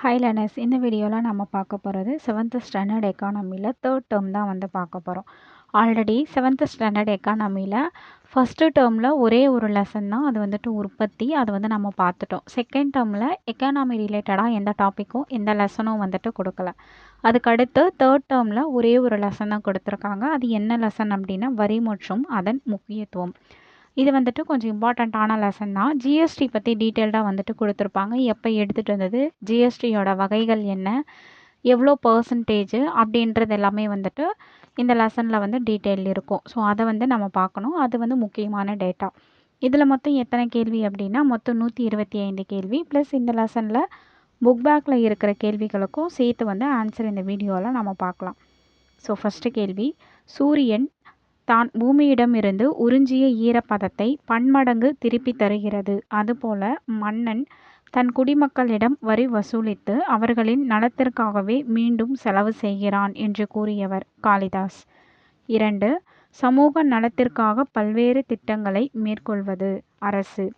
Hi learners, இந்த வீடியோவில் நம்ம பார்க்க போகிறது 7th ஸ்டாண்டர்ட் எக்கானமியில் தேர்ட் டேர்ம் தான் பார்க்க போகிறோம். ஆல்ரெடி 7th ஸ்டாண்டர்ட் எக்கானமியில் ஃபஸ்ட்டு டேர்மில் ஒரே ஒரு லெசன் தான், அது உற்பத்தி. அது நம்ம பார்த்துட்டோம். செகண்ட் டேர்மில் எக்கானமி ரிலேட்டடாக எந்த டாப்பிக்கும் எந்த லெசனும் கொடுக்கல. அதுக்கடுத்து தேர்ட் டேர்மில் ஒரே ஒரு லெசன் தான் கொடுத்துருக்காங்க. அது என்ன லெசன் அப்படின்னா வரி மற்றும் அதன் முக்கியத்துவம். இது கொஞ்சம் இம்பார்ட்டண்ட்டான லெசன் தான். ஜிஎஸ்டி பற்றி டீட்டெயில்டாக கொடுத்துருப்பாங்க. எப்போ எடுத்துகிட்டு வந்தது, ஜிஎஸ்டியோட வகைகள் என்ன, எவ்வளோ பர்சன்டேஜ் அப்படின்றது எல்லாமே இந்த லெசனில் டீட்டெயில் இருக்கும். ஸோ அதை நம்ம பார்க்கணும். அது முக்கியமான டேட்டா. இதில் மொத்தம் எத்தனை கேள்வி அப்படின்னா மொத்தம் 125 கேள்வி ப்ளஸ் இந்த லெசனில் புக் பேக்கில் இருக்கிற கேள்விகளுக்கும் சேர்த்து ஆன்சர் இந்த வீடியோவில் நம்ம பார்க்கலாம். ஸோ ஃபஸ்ட்டு கேள்வி, சூரியன் தான் பூமியிடமிருந்து உறிஞ்சிய ஈரப்பதத்தை பன்மடங்கு திருப்பி தருகிறது. அதுபோல மன்னன் தன் குடிமக்களிடம் வரி வசூலித்து அவர்களின் நலத்திற்காகவே மீண்டும் செலவு செய்கிறான் என்று கூறியவர் காளிதாஸ். 2. சமூக நலத்திற்காக பல்வேறு திட்டங்களை மேற்கொள்வது அரசு.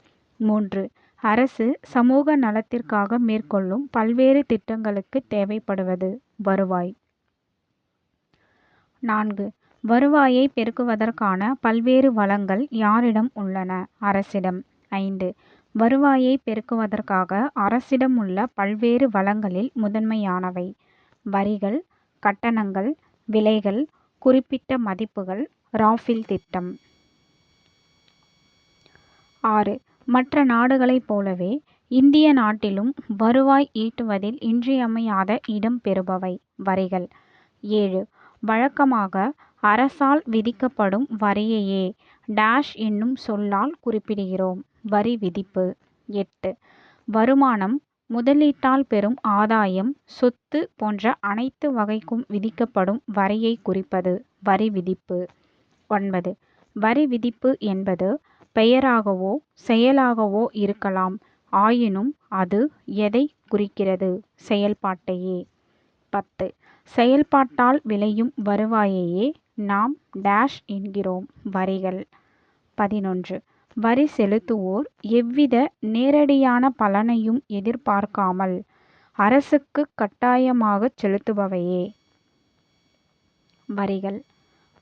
3. அரசு சமூக நலத்திற்காக மேற்கொள்ளும் பல்வேறு திட்டங்களுக்கு தேவைப்படுவது வருவாய். 4. வருவாயை பெருக்குவதற்கான பல்வேறு வளங்கள் யாரிடம் உள்ளன? அரசிடம். 5. வருவாயை பெருக்குவதற்காக அரசிடம் உள்ள பல்வேறு வளங்களில் முதன்மையானவை வரிகள், கட்டணங்கள், விலைகள், குறிப்பிட்ட மதிப்புகள், ராஃபில் திட்டம். 6. மற்ற நாடுகளைப் போலவே இந்திய நாட்டிலும் வருவாய் ஈட்டுவதில் இன்றியமையாத இடம் பெறுபவை வரிகள். 7. வழக்கமாக அரசால் விதிக்கப்படும் வரியையே டேஷ் என்னும் சொல்லால் குறிப்பிடுகிறோம். வரி விதிப்பு. 8. வருமானம், முதலீட்டால் பெறும் ஆதாயம், சொத்து போன்ற அனைத்து வகைக்கும் விதிக்கப்படும் வரியை குறிப்பது வரி விதிப்பு. 9. வரி விதிப்பு என்பது பெயராகவோ செயலாகவோ இருக்கலாம். ஆயினும் அது எதை குறிக்கிறது? செயல்பாட்டையே. 10. செயல்பாட்டால் விளையும் வருவாயையே நாம் டேஷ் என்கிறோம் வரிகள். 11. வரி செலுத்துவோர் எவ்வித நேரடியான பலனையும் எதிர்பார்க்காமல் அரசுக்கு கட்டாயமாக செலுத்துபவையே வரிகள்.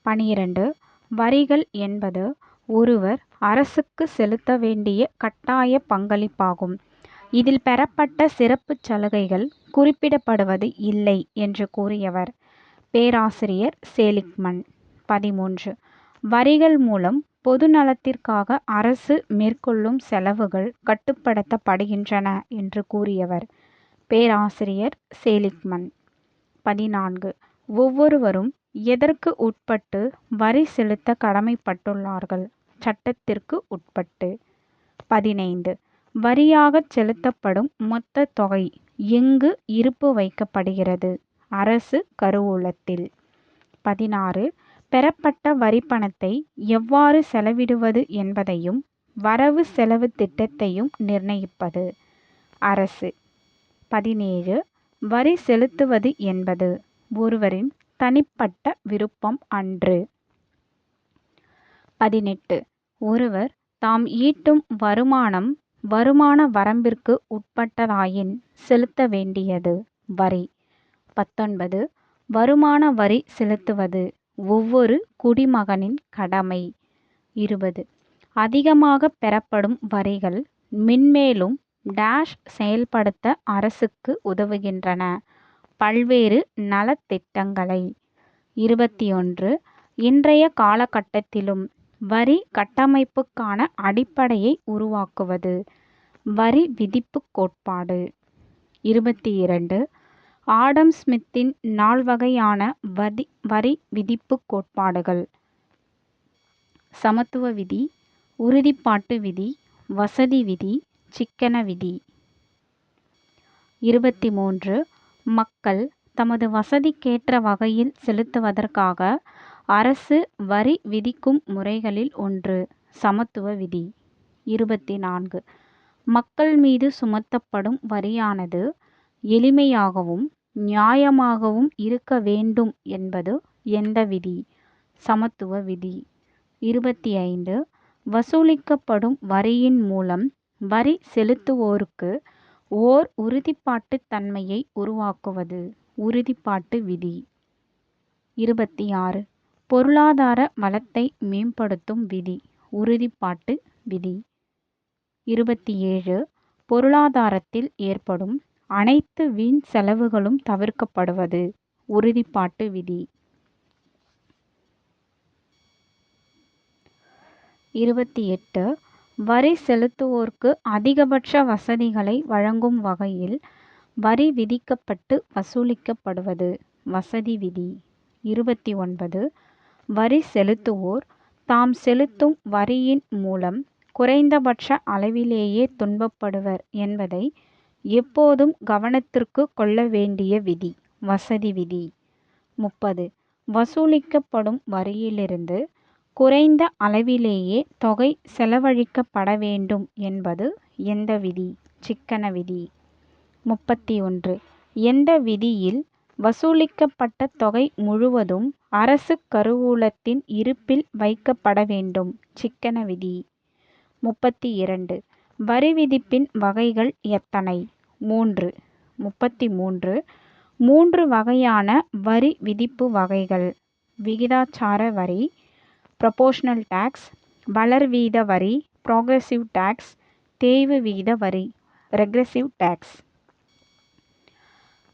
12. வரிகள் என்பது ஒருவர் அரசுக்கு செலுத்த வேண்டிய கட்டாய பங்களிப்பாகும். இதில் பெறப்பட்ட சிறப்பு சலுகைகள் குறிப்பிடப்படுவது இல்லை என்று கூறியவர் பேராசிரியர் சேலிக்மன். 13. வரிகள் மூலம் பொது நலத்திற்காக அரசு மேற்கொள்ளும் செலவுகள் கட்டுப்படுத்தப்படுகின்றன என்று கூறியவர் பேராசிரியர் சேலிக்மன். 14. ஒவ்வொருவரும் எதற்கு உட்பட்டு வரி செலுத்த கடமைப்பட்டுள்ளார்கள்? சட்டத்திற்கு உட்பட்டு. 15. வரியாகச் செலுத்தப்படும் மொத்த தொகை எங்கு இருப்பு வைக்கப்படுகிறது? அரசு கருவூலத்தில். 16. பெறப்பட்ட வரிப்பணத்தை எவ்வாறு செலவிடுவது என்பதையும் வரவு செலவு திட்டத்தையும் நிர்ணயிப்பது அரசு. 17. வரி செலுத்துவது என்பது ஒருவரின் தனிப்பட்ட விருப்பம் அன்று. 18. ஒருவர் தாம் ஈட்டும் வருமானம் வருமான வரம்பிற்கு உட்பட்டதாயின் செலுத்த வேண்டியது வரி. 19. வருமான வரி செலுத்துவது ஒவ்வொரு குடிமகனின் கடமை. 20. அதிகமாக பெறப்படும் வரிகள் மென்மேலும் டேஷ் செயல்படுத்த அரசுக்கு உதவுகின்றன பல்வேறு நலத்திட்டங்களை. 21. இன்றைய காலகட்டத்திலும் வரி கட்டமைப்புக்கான அடிப்படையை உருவாக்குவது வரி விதிப்பு கோட்பாடு. 22. ஆடம் ஸ்மித்தின் 4 வகையான வரி விதிப்பு கோட்பாடுகள் சமத்துவ விதி, உறுதிப்பாட்டு விதி, வசதி விதி, சிக்கன விதி. 23. மக்கள் தமது வசதிக்கேற்ற வகையில் செலுத்துவதற்காக அரசு வரி விதிக்கும் முறைகளில் ஒன்று சமத்துவ விதி. 24. மக்கள் மீது சுமத்தப்படும் வரியானது எளிமையாகவும் நியாயமாகவும் இருக்க வேண்டும் என்பது எந்த விதி? சமத்துவ விதி. 25. வசூலிக்கப்படும் வரியின் மூலம் வரி செலுத்துவோருக்கு ஓர் உறுதிப்பாட்டுத் தன்மையை உருவாக்குவது. உறுதிப்பாட்டு விதி. 26. பொருளாதார வளத்தை மேம்படுத்தும் விதி. உறுதிப்பாட்டு விதி. 27. பொருளாதாரத்தில் ஏற்படும் அனைத்து வீண் செலவுகளும் தவிர்க்கப்படுவது. உறுதிப்பாட்டு விதி. 28. வரி செலுத்துவோருக்கு அதிகபட்ச வசதிகளை வழங்கும் வகையில் வரி விதிக்கப்பட்டு வசூலிக்கப்படுவது. வசதி விதி. 29. வரி செலுத்துவோர் தாம் செலுத்தும் வரியின் மூலம் குறைந்தபட்ச அளவிலேயே துன்பப்படுவர் என்பதை எப்போதும் கவனத்திற்கு கொள்ள வேண்டிய விதி. வசதி விதி. 30. வசூலிக்கப்படும் வரியிலிருந்து குறைந்த அளவிலேயே தொகை செலவழிக்கப்பட வேண்டும் என்பது எந்த விதி? சிக்கன விதி. 31. எந்த விதியில் வசூலிக்கப்பட்ட தொகை முழுவதும் அரசு கருவூலத்தின் இருப்பில் வைக்கப்பட வேண்டும்? சிக்கன விதி. 32. வரி விதிப்பின் வகைகள் எத்தனை? 3. 33. 3 வகையான வரி விதிப்பு வகைகள். விகிதாச்சார வரி, ப்ரொபோர்ஷனல் டாக்ஸ், வளர்வீத வரி, ப்ரோக்ரெசிவ் டாக்ஸ், தேய்வு வீத வரி, ரெக்ரெசிவ் டாக்ஸ்.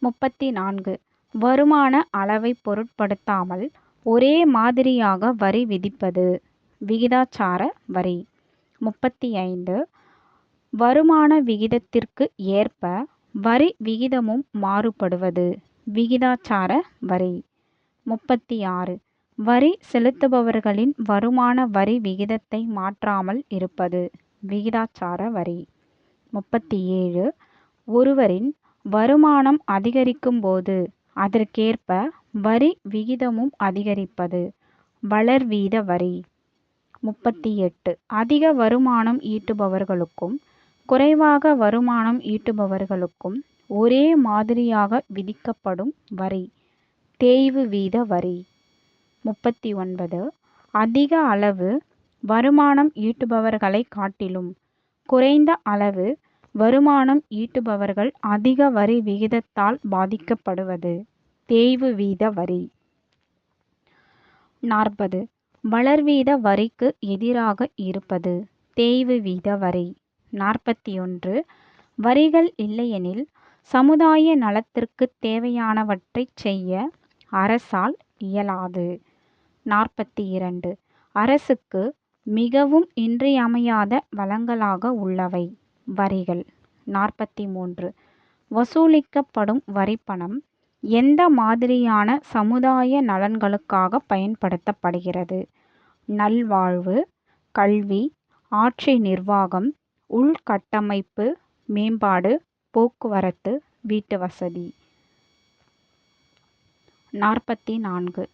34. வருமான அளவை பொருட்படுத்தாமல் ஒரே மாதிரியாக வரி விதிப்பது. விகிதாச்சார வரி. 35. வருமான விகிதத்திற்கு ஏற்ப வரி விகிதமும் மாறுபடுவது. விகிதாச்சார வரி. 36. வரி செலுத்துபவர்களின் வருமான வரி விகிதத்தை மாற்றாமல் இருப்பது. விகிதாச்சார வரி. 37. ஒருவரின் வருமானம் அதிகரிக்கும் போது அதற்கேற்ப வரி விகிதமும் அதிகரிப்பது. வளர்வீத வரி. 38. அதிக வருமானம் ஈட்டுபவர்களுக்கும் குறைவாக வருமானம் ஈட்டுபவர்களுக்கும் ஒரே மாதிரியாக விதிக்கப்படும் வரி. தேய்வு வீத வரி. 39. அதிக அளவு வருமானம் ஈட்டுபவர்களை காட்டிலும் குறைந்த அளவு வருமானம் ஈட்டுபவர்கள் அதிக வரி விகிதத்தால் பாதிக்கப்படுவது. தேய்வு வீத வரி. 40. வளர்வீத வரிக்கு எதிராக இருப்பது. தேய்வு வீத வரி. 41. வரிகள் இல்லையெனில் சமுதாய நலத்திற்கு தேவையானவற்றைச் செய்ய அரசால் இயலாது. 42. அரசுக்கு மிகவும் இன்றியமையாத வளங்களாக உள்ளவை வரிகள். 43. வசூலிக்கப்படும் வரிப்பணம் எந்த மாதிரியான சமுதாய நலன்களுக்காக பயன்படுத்தப்படுகிறது? நல்வாழ்வு, கல்வி, ஆட்சி நிர்வாகம், உள்கட்டமைப்பு மேம்பாடு, போக்குவரத்து, வீட்டுவசதி. 44.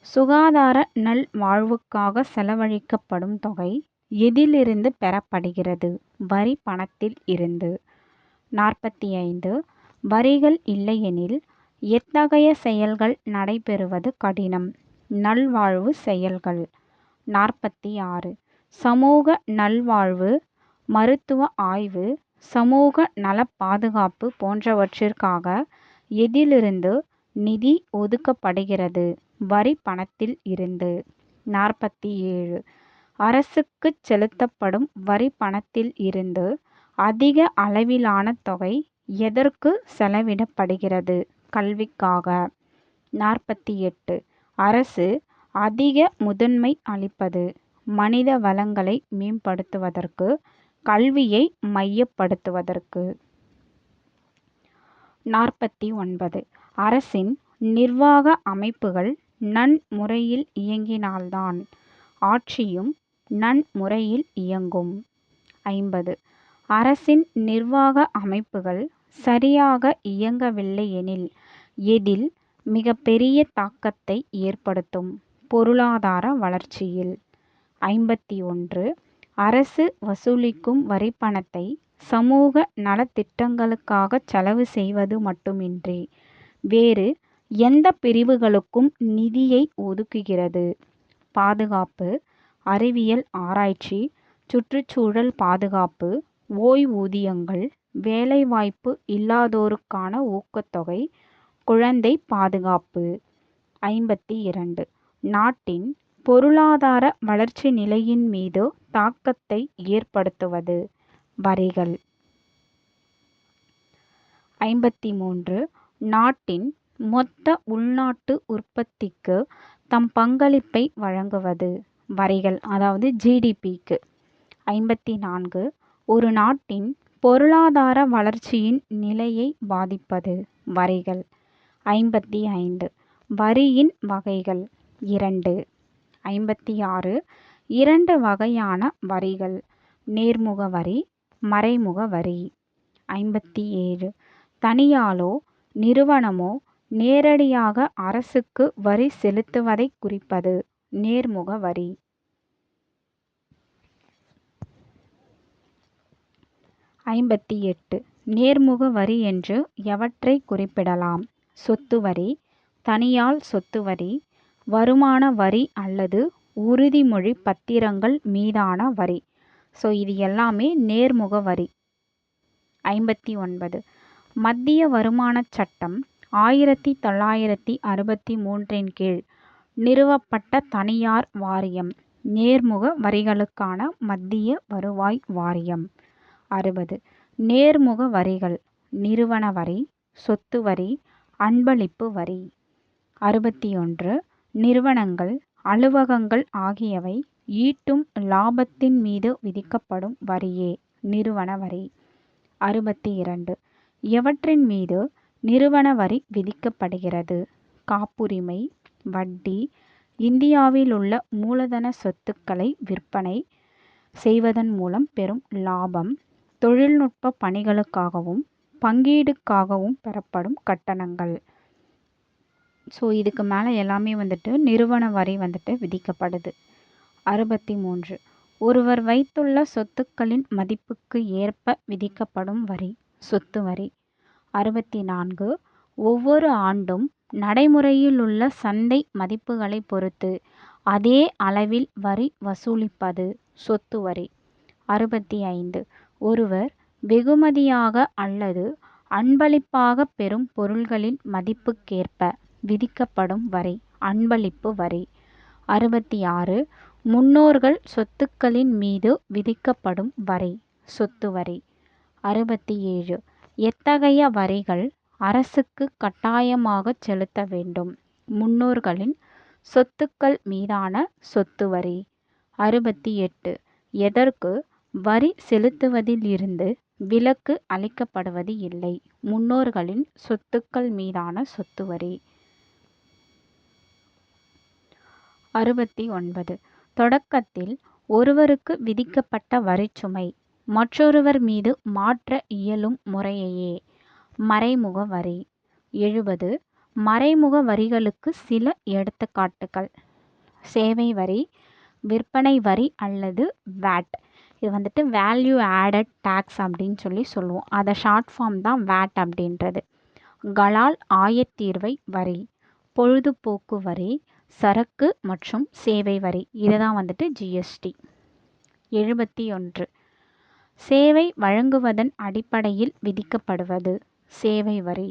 சுகாதார நல்வாழ்வுக்காக செலவழிக்கப்படும் தொகை எதிலிருந்து பெறப்படுகிறது? வரி பணத்தில் இருந்து. 45. வரிகள் இல்லையெனில் எத்தகைய செயல்கள் நடைபெறுவது கடினம்? நல்வாழ்வு செயல்கள். 46. சமூக நல்வாழ்வு, மருத்துவ ஆய்வு, சமூக நலப் பாதுகாப்பு போன்றவற்றிற்காக எதிலிருந்து நிதி ஒதுக்கப்படுகிறது? வரி பணத்தில் இருந்து. 47. அரசுக்குச் செலுத்தப்படும் வரி பணத்தில் இருந்து அதிக அளவிலான தொகை எதற்கு செலவிடப்படுகிறது? கல்விக்காக. 48. அரசு அதிக முதன்மை அளிப்பது மனித வளங்களை மேம்படுத்துவதற்கு, கல்வியை மையப்படுத்துவதற்கு. 49. அரசின் நிர்வாக அமைப்புகள் நன்முறையில் இயங்கினால்தான் ஆட்சியும் நன்முறையில் இயங்கும். 50. அரசின் நிர்வாக அமைப்புகள் சரியாக இயங்கவில்லையெனில் எதில் மிகப்பெரிய தாக்கத்தை ஏற்படுத்தும்? பொருளாதார வளர்ச்சியில். 51. அரசு வசூலிக்கும் வரிப்பணத்தை சமூக நலத்திட்டங்களுக்காக செலவு செய்வது மட்டுமின்றி வேறு எந்த பிரிவுகளுக்கும் நிதியை ஒதுக்குகிறது? பாதுகாப்பு, அறிவியல் ஆராய்ச்சி, சுற்றுச்சூழல் பாதுகாப்பு, ஓய்வூதியங்கள், வேலைவாய்ப்பு இல்லாதோருக்கான ஊக்கத்தொகை, குழந்தை பாதுகாப்பு. 52 நாட்டின் பொருளாதார வளர்ச்சி நிலையின் மீது தாக்கத்தை ஏற்படுத்துவது, வரிகள். 53 நாட்டின் மொத்த உள்நாட்டு உற்பத்திக்கு தம் பங்களிப்பை வழங்குவது, வரிகள், அதாவது ஜிடிபிக்கு. 54 ஒரு நாட்டின் பொருளாதார வளர்ச்சியின் நிலையை பாதிப்பது, வரிகள். 55 வரியின் வகைகள் 2. 56 இரண்டு வகையான வரிகள், நேர்முக வரி, மறைமுக வரி. 57 தனியாலோ நிறுவனமோ நேரடியாக அரசுக்கு வரி செலுத்துவதை குறிப்பது, நேர்முக வரி. 58 நேர்முக வரி என்று எவற்றை குறிப்பிடலாம்? சொத்து வரி, தனியால் சொத்து வரி, வருமான வரி அல்லது உறுதிமொழி பத்திரங்கள் மீதான வரி. ஸோ இது எல்லாமே நேர்முக வரி. 59 மத்திய வருமானச் சட்டம் 1963 கீழ் நிறுவப்பட்ட தனியார் வாரியம், நேர்முக வரிகளுக்கான மத்திய வருவாய் வாரியம். 60 நேர்முக வரிகள், நிறுவன வரி, சொத்து வரி, அன்பளிப்பு வரி. 61 நிறுவனங்கள், அலுவலகங்கள் ஆகியவை ஈட்டும் லாபத்தின் மீது விதிக்கப்படும் வரியே நிறுவன வரி. 62 எவற்றின் மீது நிறுவன வரி விதிக்கப்படுகிறது? காப்புரிமை, வட்டி, இந்தியாவில் உள்ள மூலதன சொத்துக்களை விற்பனை செய்வதன் மூலம் பெறும் லாபம், தொழில்நுட்ப பணிகளுக்காகவும் பங்கீடுக்காகவும் பெறப்படும் கட்டணங்கள். ஸோ இதுக்கு மேலே எல்லாமே நிறுவன வரி விதிக்கப்படுது. 63 ஒருவர் வைத்துள்ள சொத்துக்களின் மதிப்புக்கு ஏற்ப விதிக்கப்படும் வரி, சொத்து வரி. 64 ஒவ்வொரு ஆண்டும் நடைமுறையில் உள்ள சந்தை மதிப்புகளை பொறுத்து அதே அளவில் வரி வசூலிப்பது, சொத்து வரி. 65 ஒருவர் வெகுமதியாக அல்லது அன்பளிப்பாக பெறும் பொருள்களின் மதிப்புக்கேற்ப விதிக்கப்படும் வரி, அன்பளிப்பு வரி. 66 முன்னோர்கள் சொத்துக்களின் மீது விதிக்கப்படும் வரி, சொத்து வரி. 67 எத்தகைய வரிகள் அரசுக்கு கட்டாயமாக செலுத்த வேண்டும்? முன்னோர்களின் சொத்துக்கள் மீதான சொத்து வரி. 68 எதற்கு வரி செலுத்துவதில் இருந்து விலக்கு அளிக்கப்படுவது இல்லை? முன்னோர்களின் சொத்துக்கள் மீதான சொத்து வரி. 69 தொடக்கத்தில் ஒருவருக்கு விதிக்கப்பட்ட வரிச்சுமை மற்றொருவர் மீது மாற்ற இயலும் முறையே மறைமுக வரி. 70 மறைமுக வரிகளுக்கு சில எடுத்துக்காட்டுகள்: சேவை வரி, விற்பனை வரி அல்லது வேட். இது வேல்யூ ஆடட் டேக்ஸ் அப்படின்னு சொல்லுவோம். அதை ஷார்ட் ஃபார்ம் தான் வேட் அப்படின்றது. கலால் ஆயத்தீர்வை வரி, பொழுதுபோக்கு வரி, சரக்கு மற்றும் சேவை வரி. இதுதான் ஜிஎஸ்டி. 71 சேவை வழங்குவதன் அடிப்படையில் விதிக்கப்படுவது, சேவை வரி.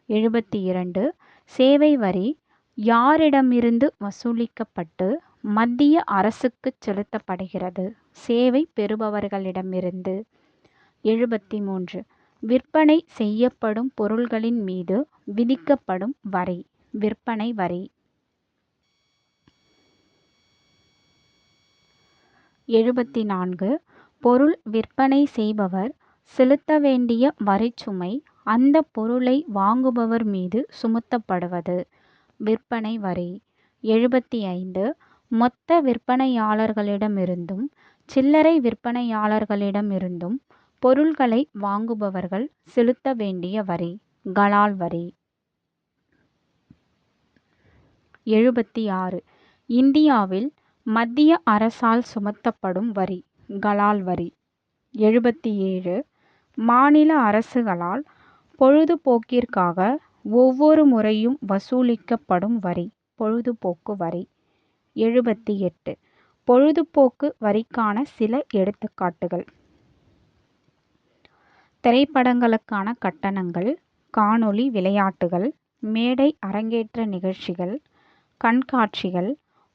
72 சேவை வரி யாரிடமிருந்து வசூலிக்கப்பட்டு மத்திய அரசுக்கு செலுத்தப்படுகிறது? சேவை பெறுபவர்களிடமிருந்து. 73 விற்பனை செய்யப்படும் பொருள்களின் மீது விதிக்கப்படும் வரி, விற்பனை வரி. 74 பொருள் விற்பனை செய்பவர் செலுத்த வேண்டிய வரிச்சுமை அந்த பொருளை வாங்குபவர் மீது சுமத்தப்படுவது, விற்பனை வரி. 75 மொத்த விற்பனையாளர்களிடமிருந்தும் சில்லறை விற்பனையாளர்களிடமிருந்தும் பொருள்களை வாங்குபவர்கள் செலுத்த வேண்டிய வரி, கலால் வரி. 76 இந்தியாவில் மத்திய அரசால் சுமத்தப்படும் வரி, கலால் வரி. 77 மாநில அரசுகளால் பொழுதுபோக்கிற்காக ஒவ்வொரு முறையும் வசூலிக்கப்படும் வரி, பொழுதுபோக்கு வரி. 78 பொழுதுபோக்கு வரிக்கான சில எடுத்துக்காட்டுகள்: திரைப்படங்களுக்கான கட்டணங்கள், காணொளி விளையாட்டுகள், மேடை அரங்கேற்ற நிகழ்ச்சிகள், கண்காட்சிகள்,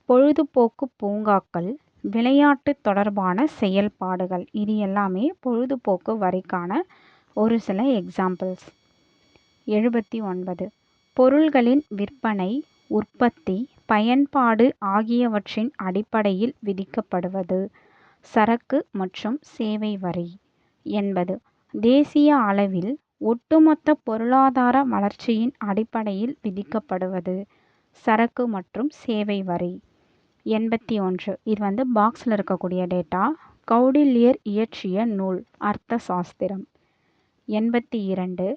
பொழுதுபோக்கு பூங்காக்கள், விளையாட்டு தொடர்பான செயல்பாடுகள். இது எல்லாமே பொழுதுபோக்கு வரிக்கான ஒரு சில எக்ஸாம்பிள்ஸ். 79. பொருள்களின் விற்பனை, உற்பத்தி, பயன்பாடு ஆகியவற்றின் அடிப்படையில் விதிக்கப்படுவது சரக்கு மற்றும் சேவை வரி. 80. தேசிய அளவில் ஒட்டுமொத்த பொருளாதார வளர்ச்சியின் அடிப்படையில் விதிக்கப்படுவது சரக்கு மற்றும் சேவை வரி. 81. இது பாக்ஸில் இருக்கக்கூடிய டேட்டா. கௌடில்யர் இயற்றிய நூல் அர்த்த சாஸ்திரம். 82.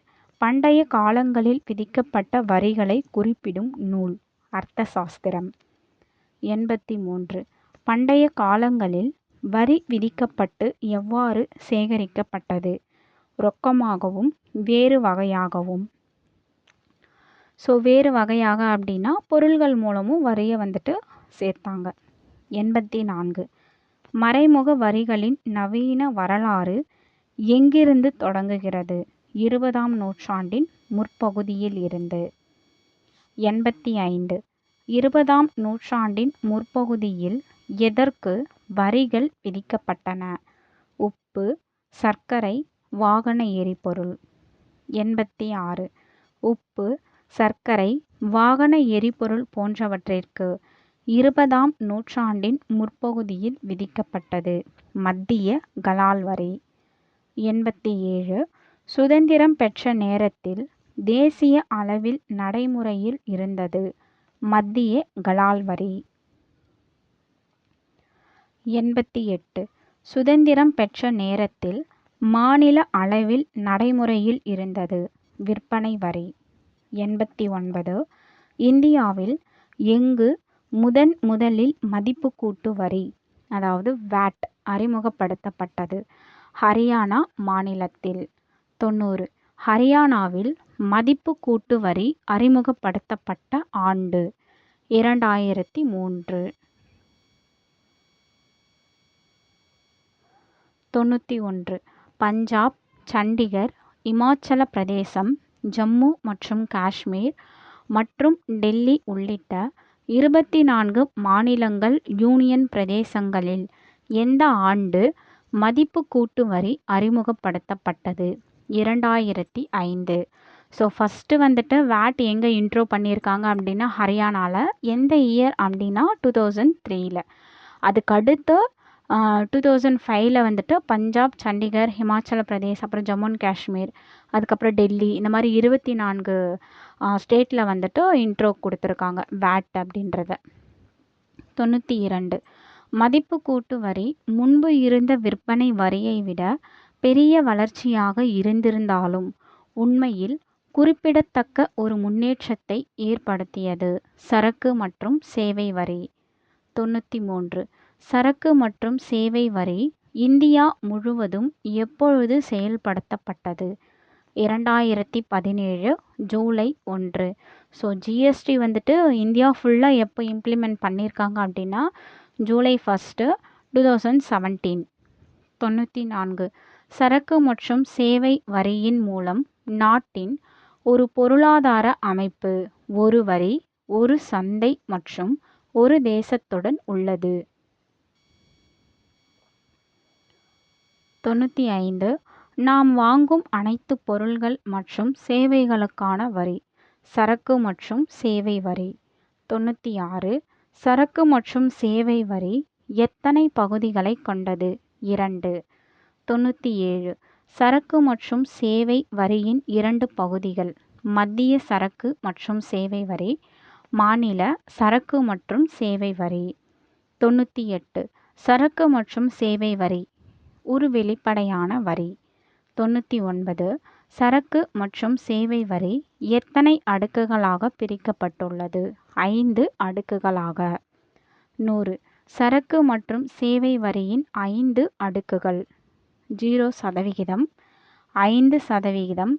பண்டைய காலங்களில் விதிக்கப்பட்ட வரிகளை குறிப்பிடும் நூல் அர்த்த சாஸ்திரம். 83. பண்டைய காலங்களில் வரி விதிக்கப்பட்டு எவ்வாறு சேகரிக்கப்பட்டது? ரொக்கமாகவும் வேறு வகையாகவும். வேறு வகையாக அப்படின்னா பொருள்கள் மூலமும் வரியை சேர்த்தாங்க. 84. மறைமுக வரிகளின் நவீன வரலாறு எங்கிருந்து தொடங்குகிறது? 20ஆம் நூற்றாண்டின் முற்பகுதியில் இருந்து. 85. 20ஆம் நூற்றாண்டின் முற்பகுதியில் எதற்கு வரிகள் விதிக்கப்பட்டன? உப்பு, சர்க்கரை, வாகன எரிபொருள். 86. உப்பு, சர்க்கரை, வாகன எரிபொருள் போன்றவற்றிற்கு 20ஆம் நூற்றாண்டின் முற்பகுதியில் விதிக்கப்பட்டது மத்திய கலால் வரி. 87. சுதந்திரம் பெற்ற நேரத்தில் தேசிய அளவில் நடைமுறையில் இருந்தது மத்திய கலால் வரி. 88. சுதந்திரம் பெற்ற நேரத்தில் மாநில அளவில் நடைமுறையில் இருந்தது விற்பனை வரி. 89. இந்தியாவில் எங்கு முதலில் மதிப்பு கூட்டு வரி அதாவது VAT அறிமுகப்படுத்தப்பட்டது? ஹரியானா மாநிலத்தில். 90. ஹரியானாவில் மதிப்பு கூட்டு வரி அறிமுகப்படுத்தப்பட்ட ஆண்டு 2003. 91. பஞ்சாப், சண்டிகர், இமாச்சல பிரதேசம், ஜம்மு மற்றும் காஷ்மீர் மற்றும் டெல்லி உள்ளிட்ட 24 மாநிலங்கள் யூனியன் பிரதேசங்களில் எந்த ஆண்டு மதிப்பு கூட்டு வரி அறிமுகப்படுத்தப்பட்டது? 2005. ஃபஸ்ட்டு VAT எங்கே இன்ட்ரோ பண்ணியிருக்காங்க அப்படின்னா ஹரியானாவில். எந்த இயர் அப்படின்னா 2003. அதுக்கடுத்து 2005 பஞ்சாப், சண்டிகர், ஹிமாச்சல பிரதேஷ், அப்புறம் ஜம்மு அண்ட் காஷ்மீர், அதுக்கப்புறம் டெல்லி, இந்த மாதிரி 24 ஸ்டேட்டில் இன்ட்ரோ கொடுத்துருக்காங்க VAT அப்படின்றத. 92. மதிப்பு கூட்டு வரி முன்பு இருந்த விற்பனை வரியை விட பெரிய வளர்ச்சியாக இருந்திருந்தாலும் உண்மையில் குறிப்பிடத்தக்க ஒரு முன்னேற்றத்தை ஏற்படுத்தியது சரக்கு மற்றும் சேவை வரி. 93. சரக்கு மற்றும் சேவை வரி இந்தியா முழுவதும் எப்பொழுது செயல்படுத்தப்பட்டது? 2017 ஜூலை 1. ஜிஎஸ்டி இந்தியா ஃபுல்லாக எப்போ இம்ப்ளிமெண்ட் பண்ணியிருக்காங்க அப்படின்னா ஜூலை 1, 2017. 94. சரக்கு மற்றும் சேவை வரியின் மூலம் நாட்டின் ஒரு பொருளாதார அமைப்பு ஒரு வரி, ஒரு சந்தை மற்றும் ஒரு தேசத்துடன் உள்ளது. 95. நாம் வாங்கும் அனைத்து பொருள்கள் மற்றும் சேவைகளுக்கான வரி சரக்கு மற்றும் சேவை வரி. 96. சரக்கு மற்றும் சேவை வரி எத்தனை பகுதிகளை கொண்டது? 2. 97. சரக்கு மற்றும் சேவை வரியின் 2 பகுதிகள் மத்திய சரக்கு மற்றும் சேவை வரி, மாநில சரக்கு மற்றும் சேவை வரி. 98. சரக்கு மற்றும் சேவை வரி ஒரு வெளிப்படையான வரி. 99. சரக்கு மற்றும் சேவை வரி எத்தனை அடுக்குகளாக பிரிக்கப்பட்டுள்ளது? 5 அடுக்குகளாக. 100. சரக்கு மற்றும் சேவை வரியின் 5 அடுக்குகள். 0%, 5%,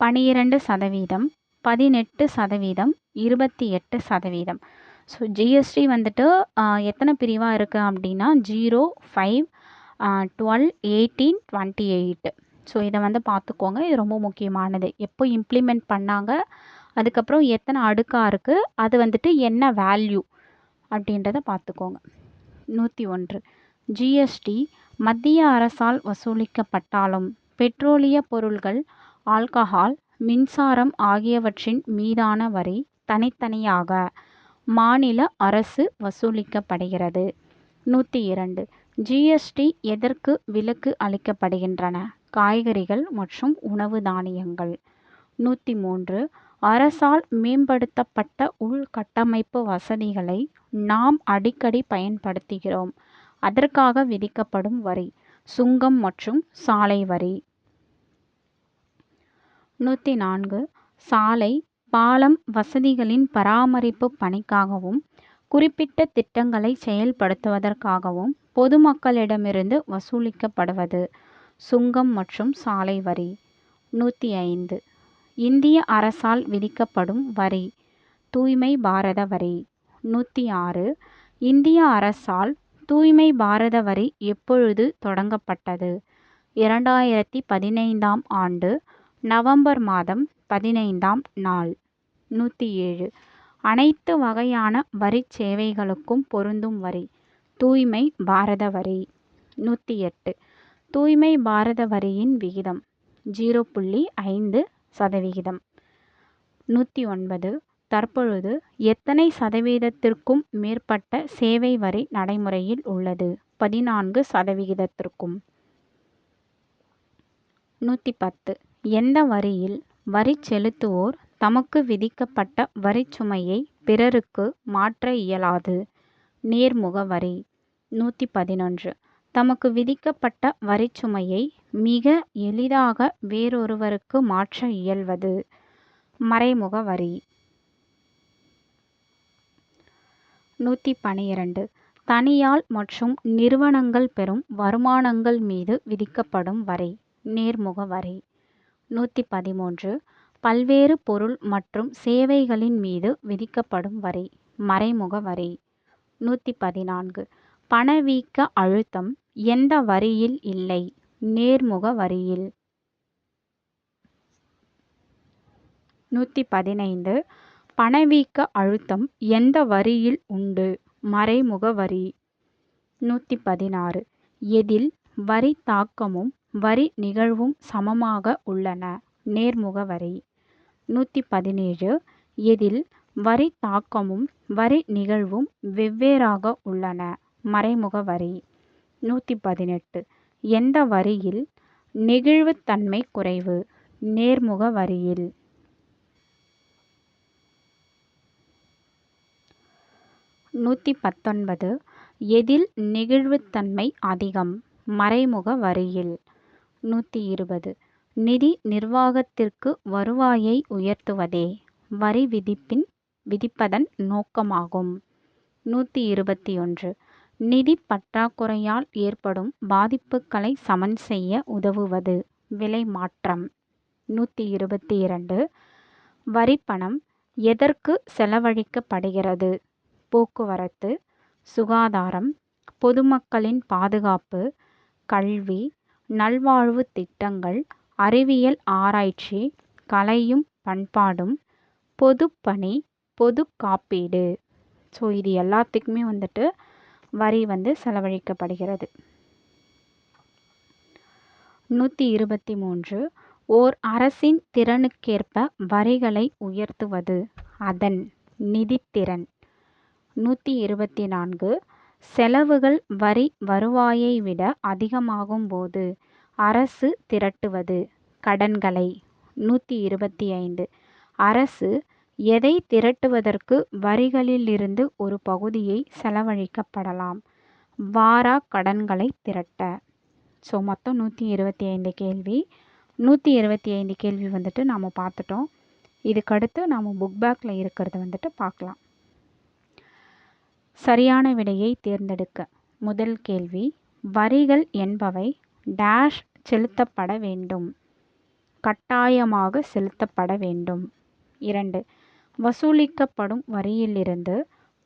12%, 18%, 28%. ஜிஎஸ்டி எத்தனை பிரிவாக இருக்குது அப்படின்னா 0, 5, 12, 18, 28. ஸோ இதை வந்து பார்த்துக்கோங்க. இது ரொம்ப முக்கியமானது. எப்போ இம்ப்ளிமெண்ட் பண்ணாங்க, அதுக்கப்புறம் எத்தனை அடுக்காக இருக்குது, அது வந்துட்டு என்ன வேல்யூ அப்படின்றத பார்த்துக்கோங்க. 101. ஜிஎஸ்டி மத்திய அரசால் வசூலிக்கப்பட்டாலும் பெட்ரோலிய பொருள்கள், ஆல்கஹால், மின்சாரம் ஆகியவற்றின் மீதான வரி தனித்தனியாக மாநில அரசு வசூலிக்கப்படுகிறது. 102. ஜிஎஸ்டி எதற்கு விலக்கு அளிக்கப்படுகின்றன? காய்கறிகள் மற்றும் உணவு தானியங்கள். 103. அரசால் மேம்படுத்தப்பட்ட உள்கட்டமைப்பு வசதிகளை நாம் அடிக்கடி பயன்படுத்துகிறோம். அதற்காக விதிக்கப்படும் வரி சுங்கம் மற்றும் சாலை வரி. 104. சாலை, பாலம் வசதிகளின் பராமரிப்பு பணிக்காகவும் குறிப்பிட்ட திட்டங்களை செயல்படுத்துவதற்காகவும் பொதுமக்களிடமிருந்து வசூலிக்கப்படுவது சுங்கம் மற்றும் சாலை வரி. 105. இந்திய அரசால் விதிக்கப்படும் வரி தூய்மை பாரத வரி. 106. இந்திய அரசால் தூய்மை பாரத வரி எப்பொழுது தொடங்கப்பட்டது? 2015ஆம் ஆண்டு நவம்பர் மாதம் 15ஆம் நாள். 107. அனைத்து வகையான வரி சேவைகளுக்கும் பொருந்தும் வரி தூய்மை பாரத வரி. 108. தூய்மை பாரத வரியின் விகிதம் 0.5%. 109. தற்பொழுது எத்தனை சதவீதத்திற்கும் மேற்பட்ட சேவை வரி நடைமுறையில் உள்ளது? 14%. 110. எந்த வரியில் வரி செலுத்துவோர் தமக்கு விதிக்கப்பட்ட வரிச்சுமையை பிறருக்கு மாற்ற இயலாது? நேர்முக வரி. 111. தமக்கு விதிக்கப்பட்ட வரிச்சுமையை மிக எளிதாக வேறொருவருக்கு மாற்ற இயல்வது மறைமுக வரி. 112. தனியார் மற்றும் நிறுவனங்கள் பெறும் வருமானங்கள் மீது விதிக்கப்படும் வரி நேர்முக வரி. 113. பல்வேறு பொருள் மற்றும் சேவைகளின் மீது விதிக்கப்படும் வரி மறைமுக வரி. 114. பணவீக்க அழுத்தம் எந்த வரியில் இல்லை? நேர்முக வரியில். 115. பணவீக்க அழுத்தம் எந்த வரியில் உண்டு? மறைமுக வரி. 116. எதில் வரி தாக்கமும் வரி நிகழ்வும் சமமாக உள்ளன? நேர்முக வரி. 117. எதில் வரி தாக்கமும் வரி நிகழ்வும் வெவ்வேறாக உள்ளன? மறைமுக வரி. 118. எந்த வரியில் நெகிழ்வுத்தன்மை குறைவு? நேர்முக வரியில். 119. எதில் நெகிழ்வுத்தன்மை அதிகம்? மறைமுக வரியில். 120. நிதி நிர்வாகத்திற்கு வருவாயை உயர்த்துவதே வரி விதிப்பதன் நோக்கமாகும். 121. நிதி பற்றாக்குறையால் ஏற்படும் பாதிப்புகளை சமன் செய்ய உதவுவது விலை மாற்றம். 122. வரிப்பணம் எதற்கு செலவழிக்கப்படுகிறது? போக்குவரத்து, சுகாதாரம், பொதுமக்களின் பாதுகாப்பு, கல்வி, நல்வாழ்வு திட்டங்கள், அறிவியல் ஆராய்ச்சி, கலையும் பண்பாடும், பொதுப்பணி, பொது காப்பீடு. ஸோ இது எல்லாத்துக்குமே வந்துட்டு வரி செலவழிக்கப்படுகிறது. 123. ஓர் அரசின் திறனுக்கேற்ப வரிகளை உயர்த்துவது அதன் நிதித்திறன். 124. செலவுகள் வரி வருவாயை விட அதிகமாகும் போது அரசு திரட்டுவது கடன்களை. 125. அரசு எதை திரட்டுவதற்கு வரிகளிலிருந்து ஒரு பகுதியை செலவழிக்கப்படலாம்? வாரா கடன்களை திரட்ட. ஸோ மொத்தம் 125 கேள்வி. 125 கேள்வி நாம் பார்த்துட்டோம். இதுக்கடுத்து நாம் புக் பேக்கில் இருக்கிறத பார்க்கலாம். சரியான விடையை தேர்ந்தெடுக்க. முதல் கேள்வி, வரிகள் என்பவை டேஷ் செலுத்தப்பட வேண்டும். கட்டாயமாக செலுத்தப்பட வேண்டும். 2. வசூலிக்கப்படும் வரியிலிருந்து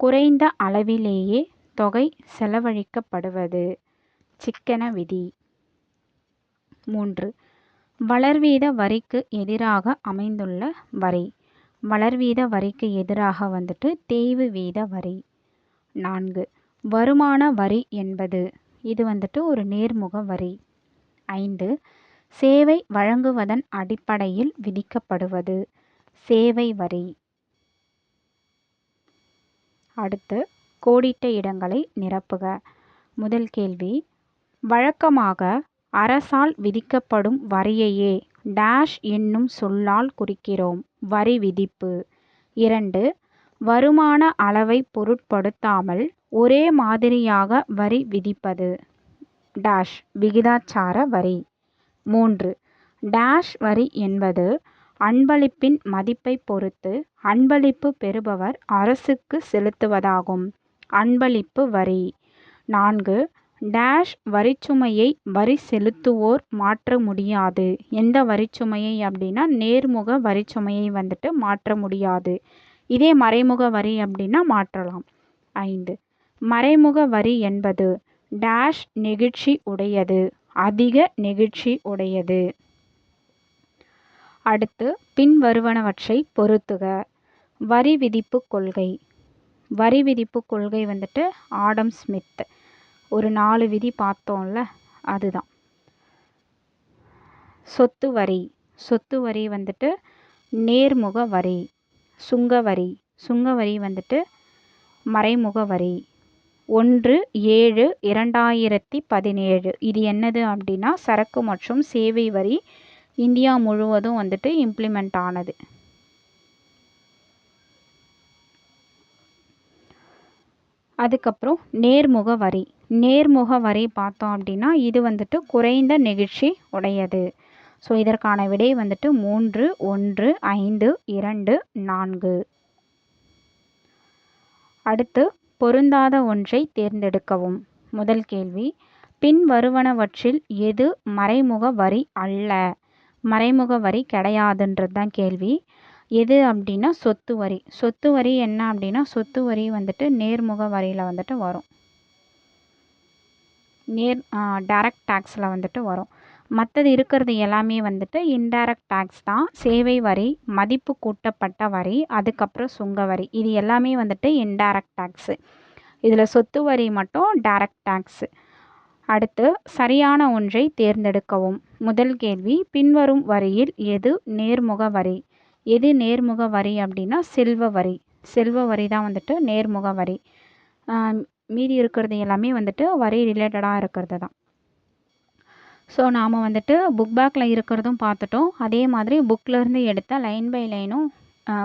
குறைந்த அளவிலேயே தொகை செலவழிக்கப்படுவது சிக்கன விதி. 3. வளர்வீத வரிக்கு எதிராக அமைந்துள்ள வரி. வளர்வீத வரிக்கு எதிராக வந்துட்டு தேய்வு வீத வரி. 4. வருமான வரி என்பது இது வந்துட்டு ஒரு நேர்முக வரி. 5. சேவை வழங்குவதன் அடிப்படையில் விதிக்கப்படுவது சேவை வரி. அடுத்து கோடிட்ட இடங்களை நிரப்புக. முதல் கேள்வி, வழக்கமாக அரசால் விதிக்கப்படும் வரியையே டேஷ் என்னும் சொல்லால் குறிக்கிறோம். வரி விதிப்பு. 2. வருமான அளவை பொருட்படுத்தாமல் ஒரே மாதிரியாக வரி விதிப்பது டேஷ் விகிதாச்சார வரி. 3. டேஷ் வரி என்பது அன்பளிப்பின் மதிப்பை பொறுத்து அன்பளிப்பு பெறுபவர் அரசுக்கு செலுத்துவதாகும். அன்பளிப்பு வரி. 4. டேஷ் வரிச்சுமையை வரி செலுத்துவோர் மாற்ற முடியாது. எந்த வரிச்சுமையை அப்படின்னா நேர்முக வரிச்சுமையை வந்துட்டு மாற்ற முடியாது. இதே மறைமுக வரி அப்படின்னா மாற்றலாம். 5. மறைமுக வரி என்பது டேஷ் நெகிழ்ச்சி உடையது அதிக நெகிழ்ச்சி உடையது. அடுத்து பின்வருவனவற்றை பொருத்துக. வரி விதிப்பு கொள்கை. வரி விதிப்பு கொள்கை வந்துட்டு ஆடம் ஸ்மித் ஒரு 4 விதி பார்த்தோம்ல, அதுதான். சொத்து வரி. சொத்து வரி வந்துட்டு நேர்முக வரி. சுங்கவரி. சுங்கவரி வந்துட்டு மறைமுக வரி. 1/7/2017 இது என்னது அப்படின்னா சரக்கு மற்றும் சேவை வரி இந்தியா முழுவதும் வந்துட்டு இம்ப்ளிமெண்ட் ஆனது. அதுக்கப்புறம் நேர்முக வரி. நேர்முக வரி பார்த்தோம் அப்படின்னா இது வந்துட்டு குறைந்த நெகிழ்ச்சி உடையது. ஸோ இதற்கான விடை வந்துட்டு 3, 1, 5, 2, 4. அடுத்து பொருந்தாத ஒன்றை தேர்ந்தெடுக்கவும். முதல் கேள்வி, பின்வருவனவற்றில் எது மறைமுக வரி அல்ல? மறைமுக வரி கிடையாதுன்றது தான் கேள்வி. எது அப்படின்னா சொத்து வரி. சொத்து வரி என்ன அப்படின்னா சொத்து வரி வந்துட்டு நேர்முக வரியில் வந்துட்டு வரும். டைரக்ட் டேக்ஸில் வந்துட்டு வரும். மற்றது இருக்கிறது எல்லாமே வந்துட்டு இன்டைரக்ட் டேக்ஸ் தான். சேவை வரி, மதிப்பு கூட்டப்பட்ட வரி, அதுக்கப்புறம் சுங்க வரி, இது எல்லாமே வந்துட்டு இன்டைரக்ட் டேக்ஸு. இதில் சொத்து வரி மட்டும் டைரக்ட் டேக்ஸு. அடுத்து சரியான ஒன்றை தேர்ந்தெடுக்கவும். முதல் கேள்வி, பின்வரும் வரியில் எது நேர்முக வரி? எது நேர்முக வரி அப்படின்னா செல்வ வரி. செல்வ வரி தான் வந்துட்டு நேர்முக வரி. மீதி இருக்கிறது எல்லாமே வந்துட்டு வரி ரிலேட்டடாக இருக்கிறது தான். ஸோ நாம் வந்துட்டு புக் பேக்கில் இருக்கிறதும் பார்த்துட்டோம். அதே மாதிரி புக்கிலேருந்து எடுத்த லைன் பை லைனும்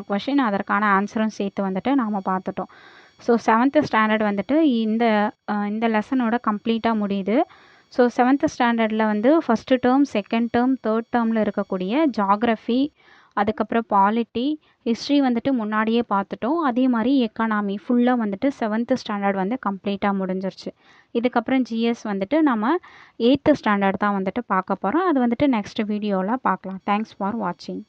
கொஷின் அதற்கான ஆன்சரும் சேர்த்து வந்துட்டு நாம் பார்த்துட்டோம். ஸோ 7th ஸ்டாண்டர்ட் வந்துட்டு இந்த லெசனோட கம்ப்ளீட்டாக முடியுது. ஸோ 7th ஸ்டாண்டர்டில் வந்து first term, second term, third டேர்மில் இருக்கக்கூடிய ஜாகிரஃபி, அதுக்கப்புறம் பாலிட்டி, ஹிஸ்ட்ரி வந்துட்டு முன்னாடியே பார்த்துட்டோம். அதே மாதிரி எக்கானாமி ஃபுல்லாக வந்துட்டு 7th ஸ்டாண்டர்ட் வந்து கம்ப்ளீட்டாக முடிஞ்சிருச்சு. இதுக்கப்புறம் ஜிஎஸ் வந்துட்டு நம்ம 8th ஸ்டாண்டர்ட் தான் வந்துட்டு பார்க்க போகிறோம். அது வந்துட்டு நெக்ஸ்ட் வீடியோவில் பார்க்கலாம். தேங்க்ஸ் ஃபார் வாட்சிங்.